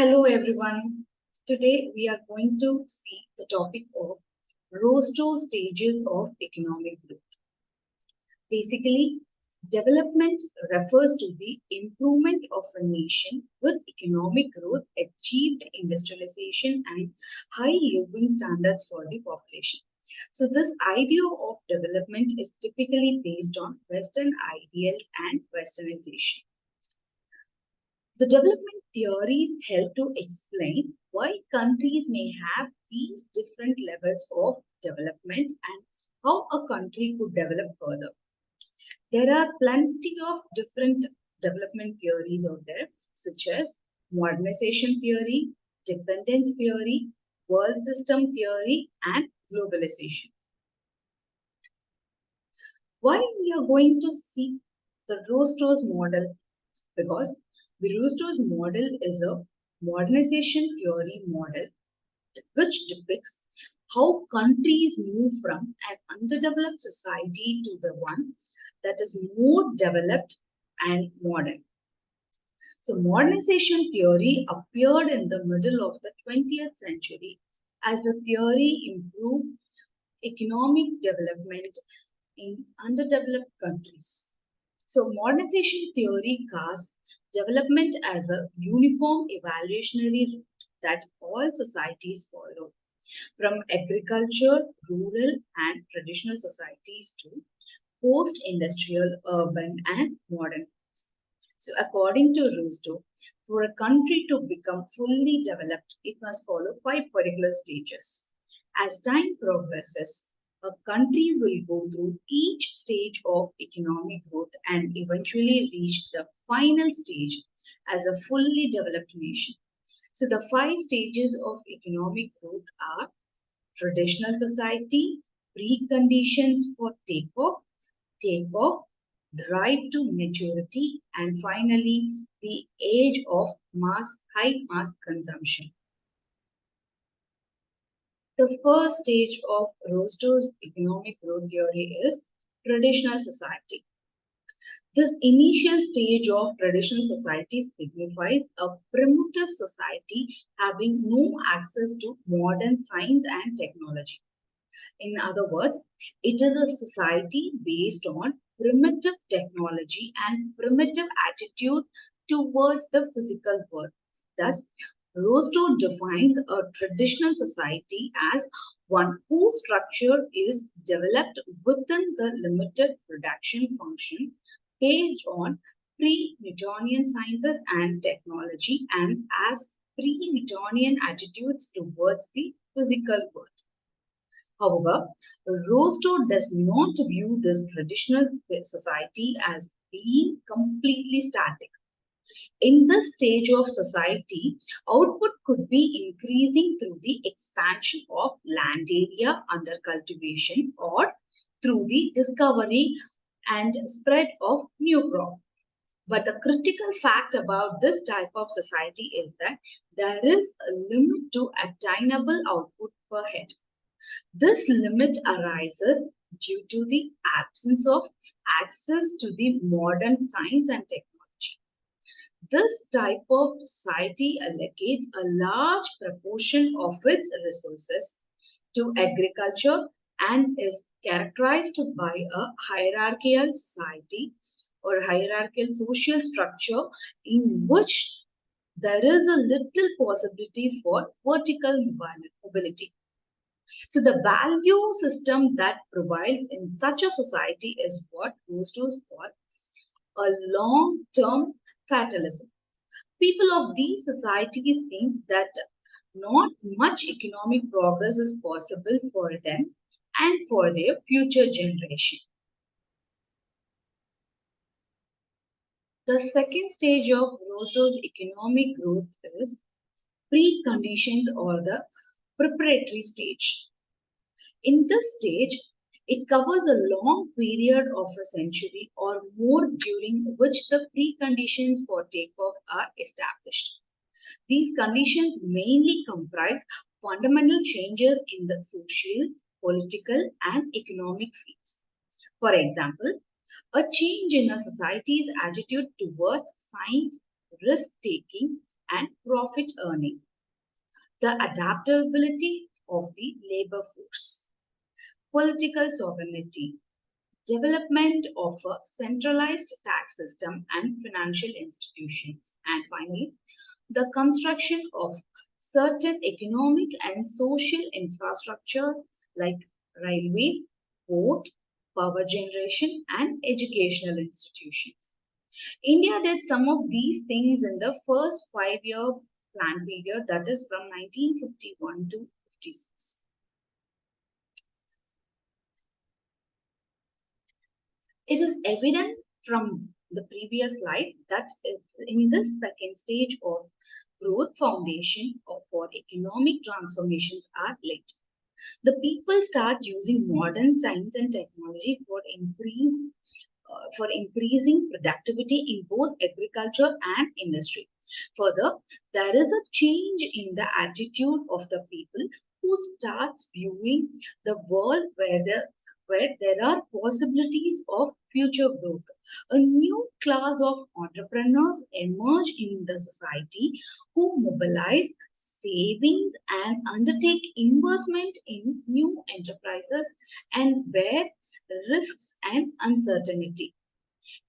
Hello everyone. Today we are going to see the topic of ROSTOW'S stages of economic growth. Basically, development refers to the improvement of a nation with economic growth, achieved industrialization and high living standards for the population. So this idea of development is typically based on Western ideals and Westernization. The development theories help to explain why countries may have these different levels of development and how a country could develop further. There are plenty of different development theories out there, such as modernization theory, dependence theory, world system theory, and globalization. Why we are going to see the ROSTOW'S model? Because the ROSTOW'S model is a modernization theory model which depicts how countries move from an underdeveloped society to the one that is more developed and modern. So, modernization theory appeared in the middle of the 20th century as the theory improved economic development in underdeveloped countries. So, modernization theory casts development as a uniform evaluationary route that all societies follow, from agriculture, rural, and traditional societies to post industrial, urban, and modern. So, according to Rostow, for a country to become fully developed, it must follow 5 particular stages. As time progresses, a country will go through each stage of economic growth and eventually reach the final stage as a fully developed nation. So, the 5 stages of economic growth are traditional society, preconditions for takeoff, drive to maturity, and finally the age of high mass consumption. The first stage of Rostow's economic growth theory is traditional society. This initial stage of traditional society signifies a primitive society having no access to modern science and technology. In other words, it is a society based on primitive technology and primitive attitude towards the physical world. Thus, Rostow defines a traditional society as one whose structure is developed within the limited production function based on pre-Newtonian sciences and technology and as pre-Newtonian attitudes towards the physical world. However, Rostow does not view this traditional society as being completely static. In this stage of society, output could be increasing through the expansion of land area under cultivation or through the discovery and spread of new crop. But the critical fact about this type of society is that there is a limit to attainable output per head. This limit arises due to the absence of access to the modern science and technology. This type of society allocates a large proportion of its resources to agriculture and is characterized by a hierarchical society or hierarchical social structure in which there is a little possibility for vertical mobility. So the value system that prevails in such a society is what Rostow called a long-term fatalism. People of these societies think that not much economic progress is possible for them and for their future generation. The second stage of Rostow's economic growth is preconditions or the preparatory stage. In this stage, it covers a long period of a century or more during which the preconditions for takeoff are established. These conditions mainly comprise fundamental changes in the social, political, and economic fields. For example, a change in a society's attitude towards science, risk taking, and profit earning, the adaptability of the labor force, political sovereignty, development of a centralized tax system and financial institutions, and finally, the construction of certain economic and social infrastructures like railways, port, power generation, and educational institutions. India did some of these things in the first 5-year plan period, that is from 1951 to 56. It is evident from the previous slide that in this second stage of growth, foundation for economic transformations are laid. The people start using modern science and technology for increasing productivity in both agriculture and industry. Further, there is a change in the attitude of the people who starts viewing the world where there are possibilities of future growth. A new class of entrepreneurs emerge in the society who mobilize savings and undertake investment in new enterprises and bear risks and uncertainty.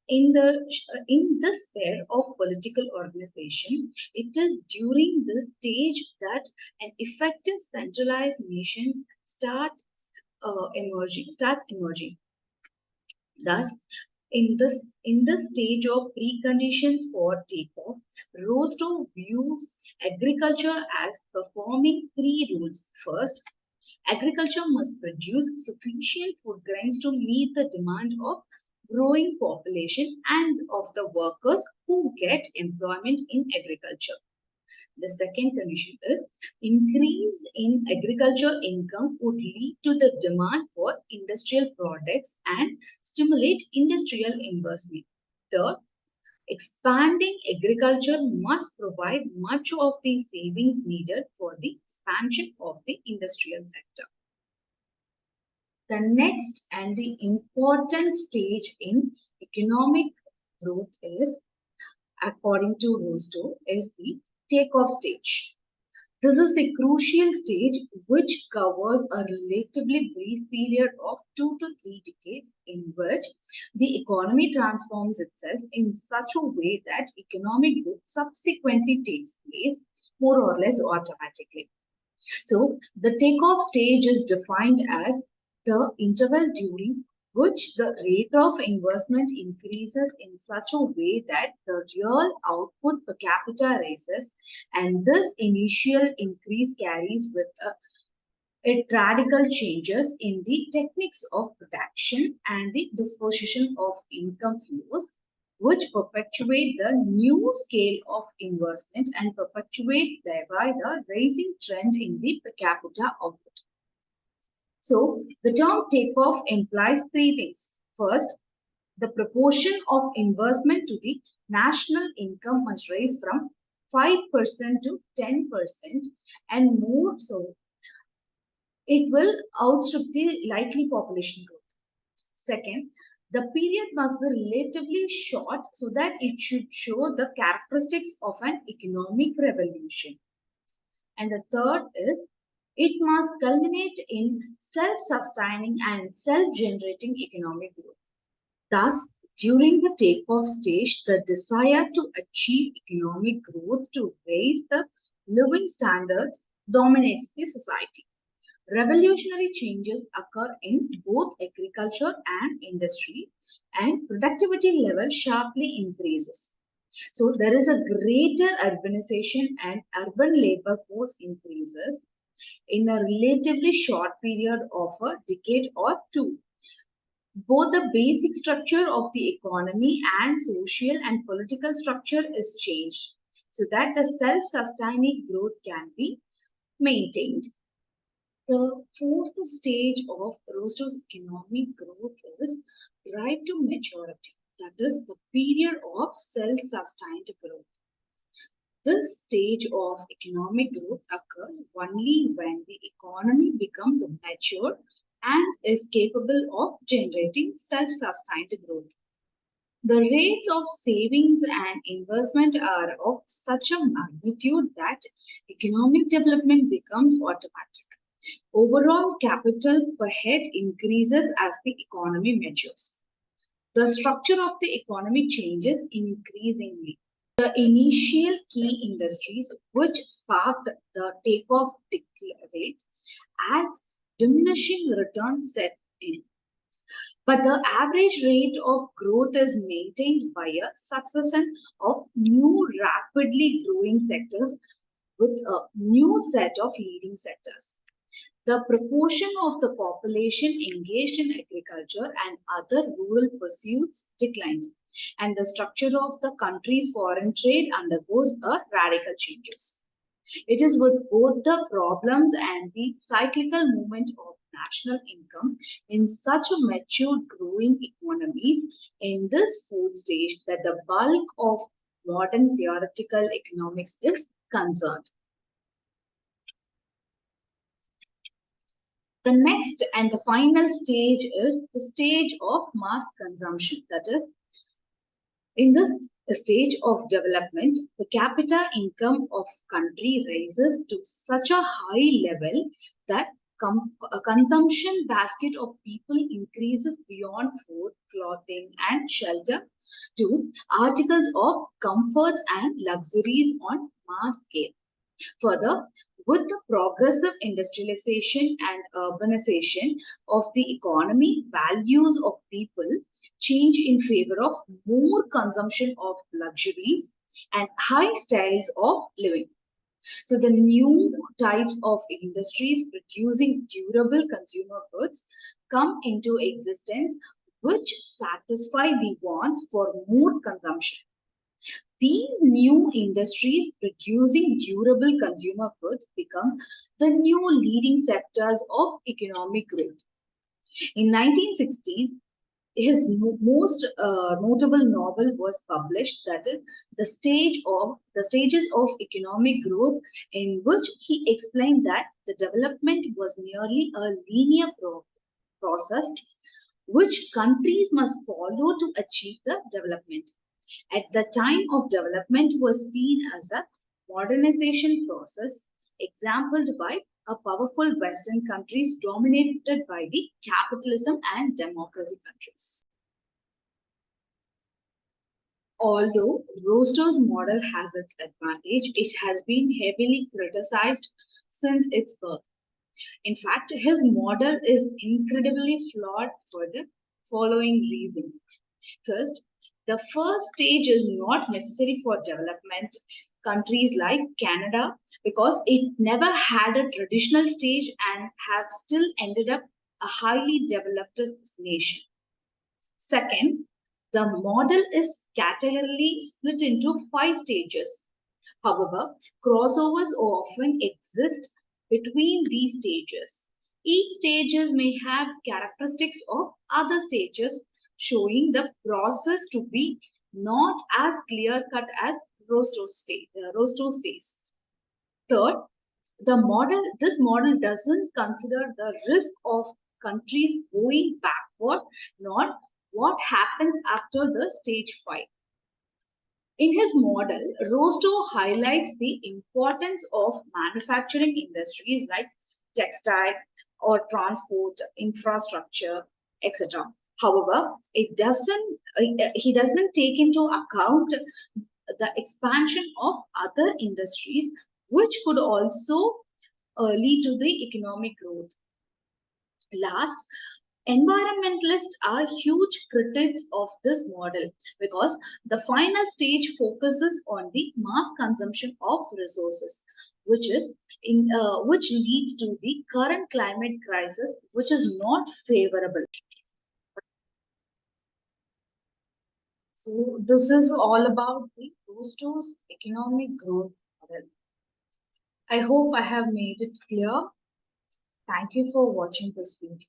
In this pair of political organization, it is during this stage that an effective centralized nations starts emerging. Thus, in this stage of preconditions for takeoff, Rostow views agriculture as performing three rules. First, agriculture must produce sufficient food grains to meet the demand of growing population and of the workers who get employment in agriculture. The second condition is increase in agriculture income would lead to the demand for industrial products and stimulate industrial investment. Third, expanding agriculture must provide much of the savings needed for the expansion of the industrial sector. The next and the important stage in economic growth is, according to Rostow, is the takeoff stage. This is the crucial stage which covers a relatively brief period of 2 to 3 decades in which the economy transforms itself in such a way that economic growth subsequently takes place more or less automatically. So the takeoff stage is defined as the interval during which the rate of investment increases in such a way that the real output per capita rises, and this initial increase carries with it radical changes in the techniques of production and the disposition of income flows, which perpetuate the new scale of investment and perpetuate thereby the rising trend in the per capita output. So the term takeoff implies three things. First, the proportion of investment to the national income must rise from 5% to 10% and more so. It will outstrip the likely population growth. Second, the period must be relatively short so that it should show the characteristics of an economic revolution. And the third is it must culminate in self-sustaining and self-generating economic growth. Thus, during the takeoff stage, the desire to achieve economic growth to raise the living standards dominates the society. Revolutionary changes occur in both agriculture and industry, and productivity level sharply increases. So there is a greater urbanization and urban labor force increases in a relatively short period of a decade or two. Both the basic structure of the economy and social and political structure is changed so that the self-sustaining growth can be maintained. The fourth stage of Rostow's economic growth is drive to maturity, that is the period of self-sustained growth. This stage of economic growth occurs only when the economy becomes mature and is capable of generating self-sustained growth. The rates of savings and investment are of such a magnitude that economic development becomes automatic. Overall capital per head increases as the economy matures. The structure of the economy changes increasingly. The initial key industries which sparked the takeoff rate as diminishing returns set in. But the average rate of growth is maintained by a succession of new rapidly growing sectors with a new set of leading sectors. The proportion of the population engaged in agriculture and other rural pursuits declines, and the structure of the country's foreign trade undergoes a radical changes. It is with both the problems and the cyclical movement of national income in such a mature growing economies in this fourth stage that the bulk of modern theoretical economics is concerned. The next and the final stage is the stage of mass consumption. That is, in this stage of development, the per capita income of country rises to such a high level that a consumption basket of people increases beyond food, clothing, and shelter to articles of comforts and luxuries on mass scale. Further, with the progressive industrialization and urbanization of the economy, values of people change in favor of more consumption of luxuries and high styles of living. So the new types of industries producing durable consumer goods come into existence which satisfy the wants for more consumption. These new industries producing durable consumer goods become the new leading sectors of economic growth. In 1960s, his most notable novel was published, that is the stages of economic growth, in which he explained that the development was merely a linear process which countries must follow to achieve the development. At the time of development was seen as a modernization process exampled by a powerful Western countries dominated by the capitalism and democracy countries. Although Rostow's model has its advantage, it has been heavily criticized since its birth. In fact, his model is incredibly flawed for the following reasons. First, the first stage is not necessary for development countries like Canada because it never had a traditional stage and have still ended up a highly developed nation. Second, the model is categorically split into 5 stages. However, crossovers often exist between these stages. Each stages may have characteristics of other stages, showing the process to be not as clear cut as Rostow says. Third, this model doesn't consider the risk of countries going backward, nor what happens after the stage 5. In his model, Rostow highlights the importance of manufacturing industries like textile or transport, infrastructure, etc. However, he doesn't take into account the expansion of other industries which could also lead to the economic growth. Last, environmentalists are huge critics of this model because the final stage focuses on the mass consumption of resources, which leads to the current climate crisis, which is not favorable. So this is all about the Rostow's economic growth model. I hope I have made it clear. Thank you for watching this video.